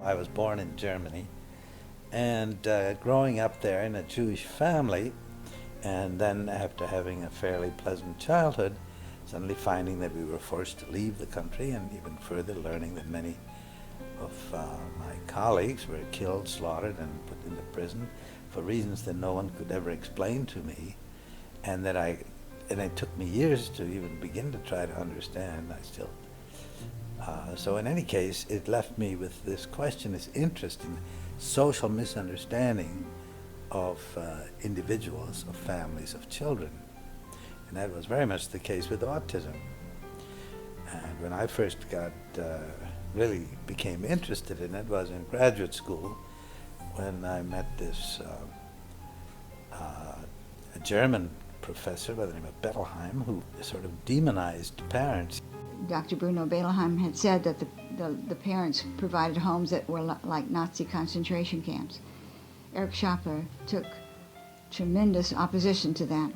I was born in Germany, and growing up there in a Jewish family, and then after having a fairly pleasant childhood, suddenly finding that we were forced to leave the country, and even further learning that many of my colleagues were killed, slaughtered, and put into prison for reasons that no one could ever explain to me, and it took me years to even begin to try to understand. So in any case, it left me with this question, this interest in social misunderstanding of individuals, of families, of children. And that was very much the case with autism. And when I first really became interested in it was in graduate school, when I met this a German professor by the name of Bettelheim, who sort of demonized parents. Dr. Bruno Bettelheim had said that the parents provided homes that were like Nazi concentration camps. Eric Schopler took tremendous opposition to that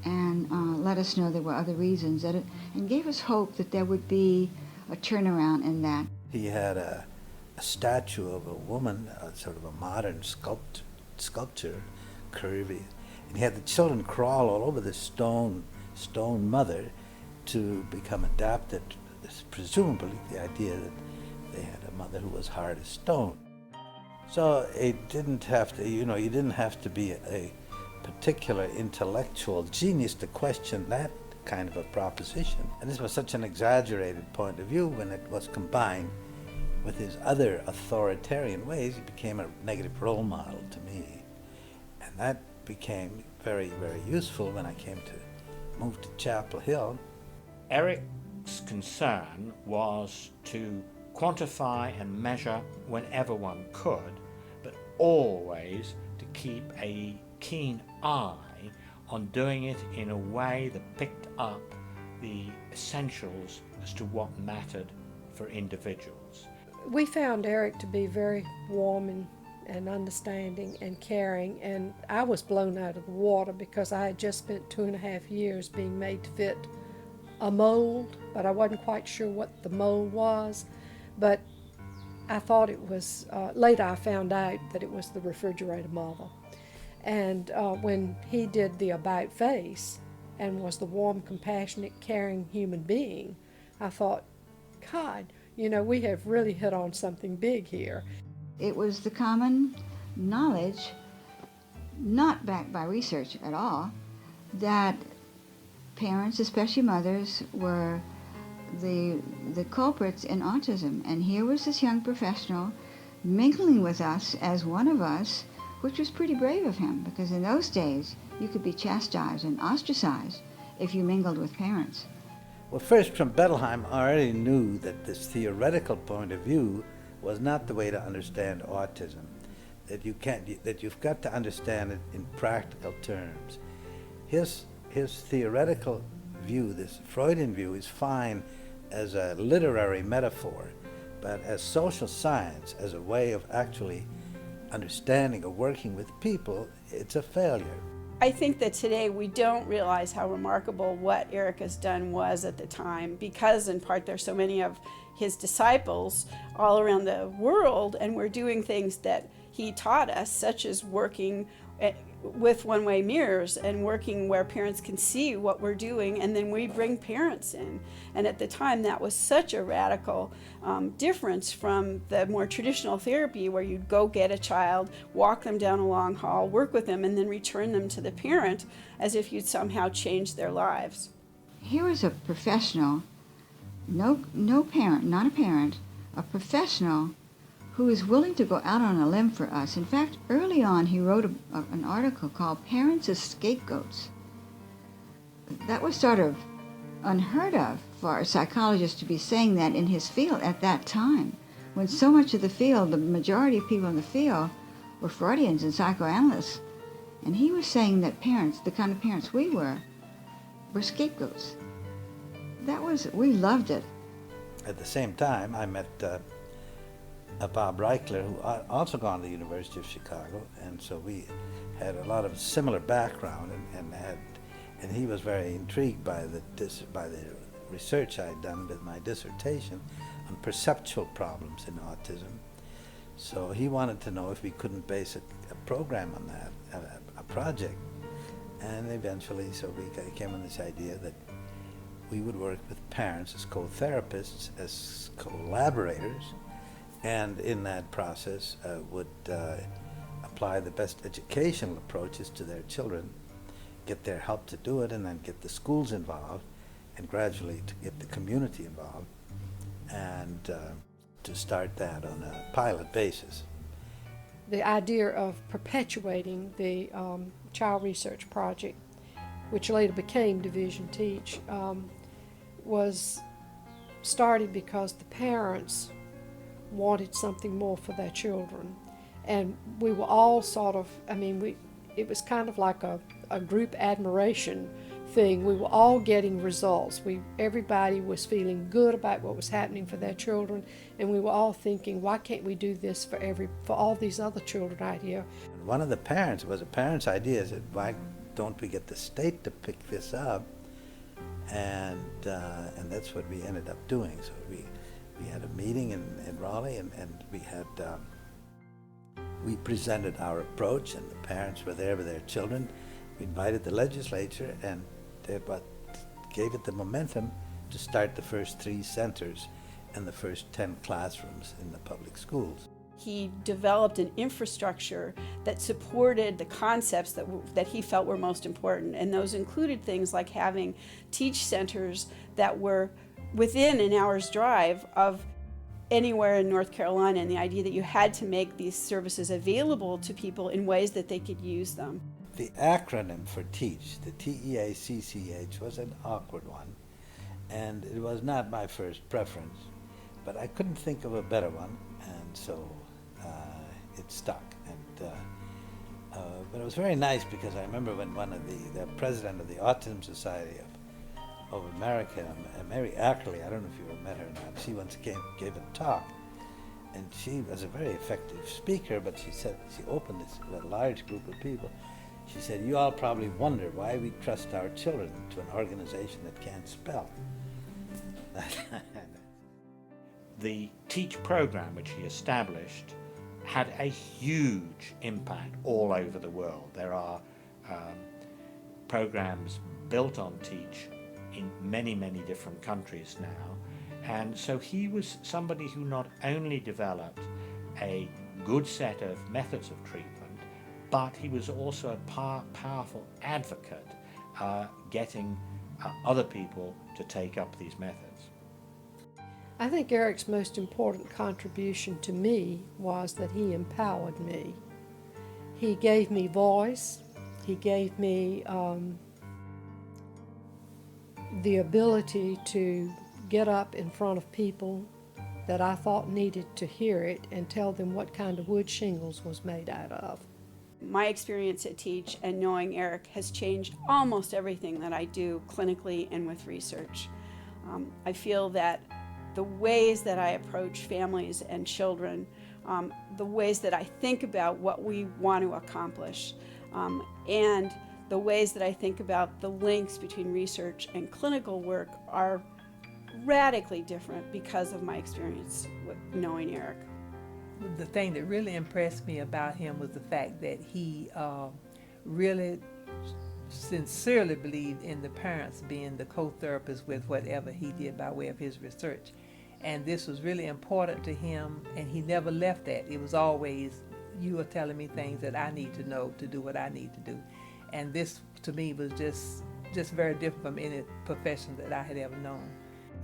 and let us know there were other reasons, and gave us hope that there would be a turnaround in that. He had a statue of a woman, sort of a modern sculpture, curvy, and he had the children crawl all over this stone mother to become adapted, presumably the idea that they had a mother who was hard as stone. So it didn't have to, you didn't have to be a particular intellectual genius to question that kind of a proposition. And this was such an exaggerated point of view. When it was combined with his other authoritarian ways, he became a negative role model to me. And that became very, very useful when I came to move to Chapel Hill. Eric's concern was to quantify and measure whenever one could, but always to keep a keen eye on doing it in a way that picked up the essentials as to what mattered for individuals. We found Eric to be very warm and understanding and caring, and I was blown out of the water because I had just spent 2.5 years being made to fit a mold, but I wasn't quite sure what the mold was. But I thought it was, later I found out that it was the refrigerator mother. And when he did the about face and was the warm, compassionate, caring human being, I thought, God, we have really hit on something big here. It was the common knowledge, not backed by research at all, that parents, especially mothers, were the culprits in autism. And here was this young professional mingling with us as one of us, which was pretty brave of him, because in those days you could be chastised and ostracized if you mingled with parents. Well, first, from Bettelheim, I already knew that this theoretical point of view was not the way to understand autism, that you've got to understand it in practical terms. His theoretical view, this Freudian view, is fine as a literary metaphor, but as social science, as a way of actually understanding or working with people, it's a failure. I think that today we don't realize how remarkable what Eric has done was at the time, because in part there's so many of his disciples all around the world, and we're doing things that he taught us, such as working with one-way mirrors and working where parents can see what we're doing, and then we bring parents in. And at the time that was such a radical difference from the more traditional therapy where you'd go get a child, walk them down a long hall, work with them, and then return them to the parent as if you'd somehow changed their lives. Here was a professional, no parent, not a parent, a professional who is willing to go out on a limb for us. In fact, early on he wrote an article called Parents as Scapegoats. That was sort of unheard of for a psychologist to be saying that in his field at that time, when so much of the field, the majority of people in the field, were Freudians and psychoanalysts. And he was saying that parents, the kind of parents we were scapegoats. We loved it. At the same time, I met Bob Reichler, who also gone to the University of Chicago, and so we had a lot of similar background, and he was very intrigued by the research I'd done with my dissertation on perceptual problems in autism. So he wanted to know if we couldn't base a program on that, a project. And eventually, so we came on this idea that we would work with parents as co-therapists, as collaborators, and in that process would apply the best educational approaches to their children, get their help to do it, and then get the schools involved, and gradually to get the community involved, and to start that on a pilot basis. The idea of perpetuating the Child Research Project, which later became Division Teach, was started because the parents wanted something more for their children. And we were all sort of, it was kind of like a group admiration thing. We were all getting results. Everybody was feeling good about what was happening for their children, and we were all thinking, why can't we do this for all these other children out here? One of the parents, it was a parent's idea, said, why don't we get the state to pick this up? And that's what we ended up doing. So we had a meeting in Raleigh, and we presented our approach, and the parents were there with their children. We invited the legislature, and they gave it the momentum to start the first 3 centers and the first 10 classrooms in the public schools. He developed an infrastructure that supported the concepts that he felt were most important, and those included things like having teach centers that were within an hour's drive of anywhere in North Carolina, and the idea that you had to make these services available to people in ways that they could use them. The acronym for TEACH, the TEACCH, was an awkward one, and it was not my first preference, but I couldn't think of a better one, and so it stuck. And but it was very nice, because I remember when one of the president of the Autism Society of America, Mary Ackerley, I don't know if you ever met her or not, she once gave a talk, and she was a very effective speaker, but she said, she opened this with a large group of people. She said, you all probably wonder why we trust our children to an organization that can't spell. The TEACH program, which he established, had a huge impact all over the world. There are programs built on TEACH in many, many different countries now. And so he was somebody who not only developed a good set of methods of treatment, but he was also a powerful advocate, getting other people to take up these methods. I think Eric's most important contribution to me was that he empowered me. He gave me voice. He gave me the ability to get up in front of people that I thought needed to hear it and tell them what kind of wood shingles was made out of. My experience at TEACH and knowing Eric has changed almost everything that I do clinically and with research. I feel that the ways that I approach families and children, the ways that I think about what we want to accomplish, and the ways that I think about the links between research and clinical work are radically different because of my experience with knowing Eric. The thing that really impressed me about him was the fact that he really sincerely believed in the parents being the co-therapists with whatever he did by way of his research. And this was really important to him, and he never left that. It was always, you are telling me things that I need to know to do what I need to do. And this, to me, was just very different from any profession that I had ever known.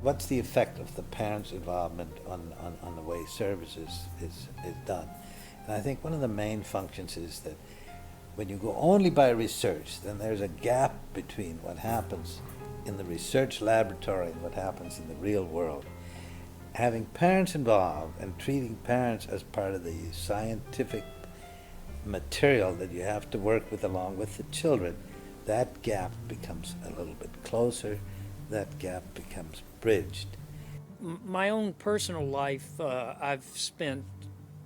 What's the effect of the parents' involvement on the way services is done? And I think one of the main functions is that when you go only by research, then there's a gap between what happens in the research laboratory and what happens in the real world. Having parents involved and treating parents as part of the scientific material that you have to work with along with the children, that gap becomes a little bit closer, that gap becomes bridged. My own personal life, I've spent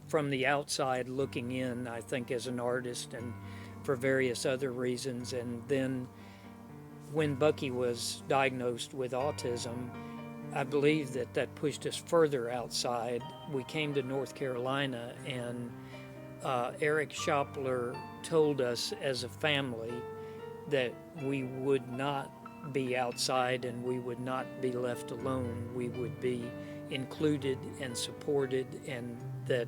from the outside looking in, I think, as an artist and for various other reasons. And then when Bucky was diagnosed with autism, I believe that that pushed us further outside. We came to North Carolina, and Eric Schopler told us as a family that we would not be outside and we would not be left alone. We would be included and supported, and that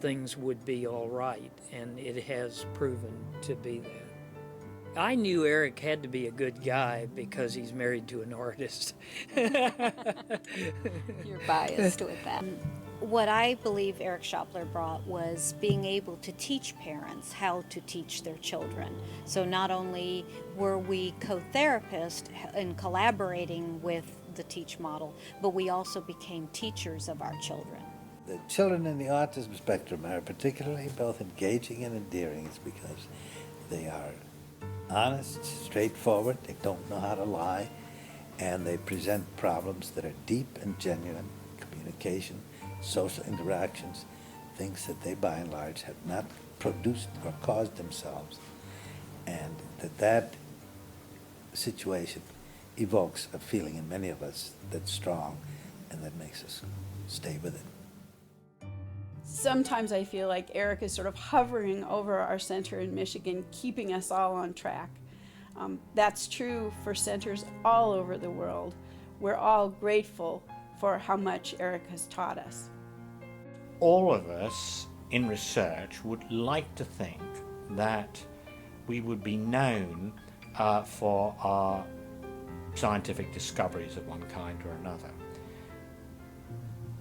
things would be all right, and it has proven to be that. I knew Eric had to be a good guy because he's married to an artist. You're biased with that. What I believe Eric Schopler brought was being able to teach parents how to teach their children. So not only were we co-therapists in collaborating with the Teach model, but we also became teachers of our children. The children in the autism spectrum are particularly both engaging and endearing. It's because they are honest, straightforward, they don't know how to lie, and they present problems that are deep and genuine: communication, social interactions, things that they by and large have not produced or caused themselves. And that situation evokes a feeling in many of us that's strong and that makes us stay with it. Sometimes I feel like Eric is sort of hovering over our center in Michigan, keeping us all on track. That's true for centers all over the world. We're all grateful for how much Eric has taught us. All of us in research would like to think that we would be known for our scientific discoveries of one kind or another.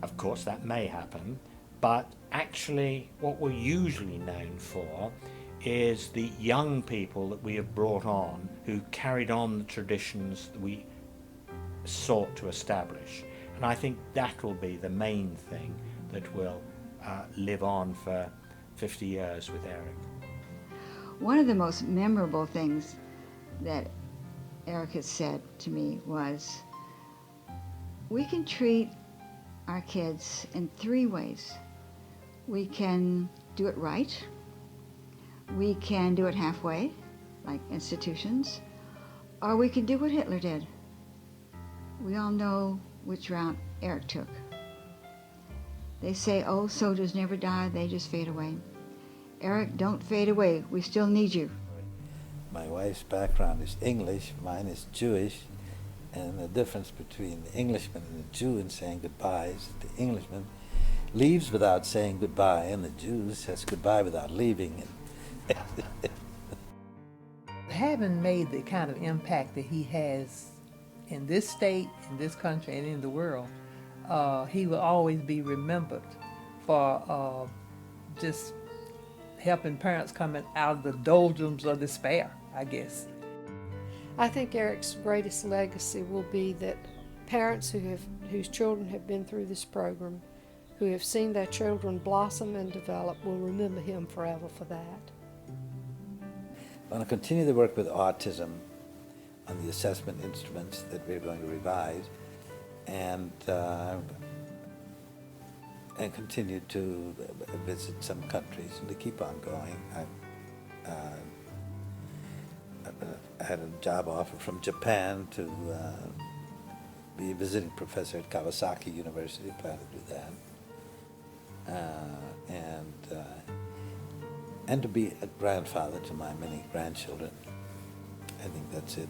Of course, that may happen, but actually what we're usually known for is the young people that we have brought on who carried on the traditions that we sought to establish. And I think that will be the main thing that will live on for 50 years with Eric. One of the most memorable things that Eric has said to me was, we can treat our kids in 3 ways. We can do it right, we can do it halfway, like institutions, or we can do what Hitler did. We all know which route Eric took. They say, oh, soldiers never die, they just fade away. Eric, don't fade away, we still need you. My wife's background is English, mine is Jewish, and the difference between the Englishman and the Jew in saying goodbye is that the Englishman leaves without saying goodbye, and the Jew says goodbye without leaving. Having made the kind of impact that he has in this state, in this country, and in the world, he will always be remembered for just helping parents coming out of the doldrums of despair, I guess. I think Eric's greatest legacy will be that parents whose children have been through this program, who have seen their children blossom and develop, will remember him forever for that. I want to continue the work with autism on the assessment instruments that we're going to revise, and continue to visit some countries and to keep on going. I had a job offer from Japan to be a visiting professor at Kawasaki University. I plan to do that. And to be a grandfather to my many grandchildren. I think that's it.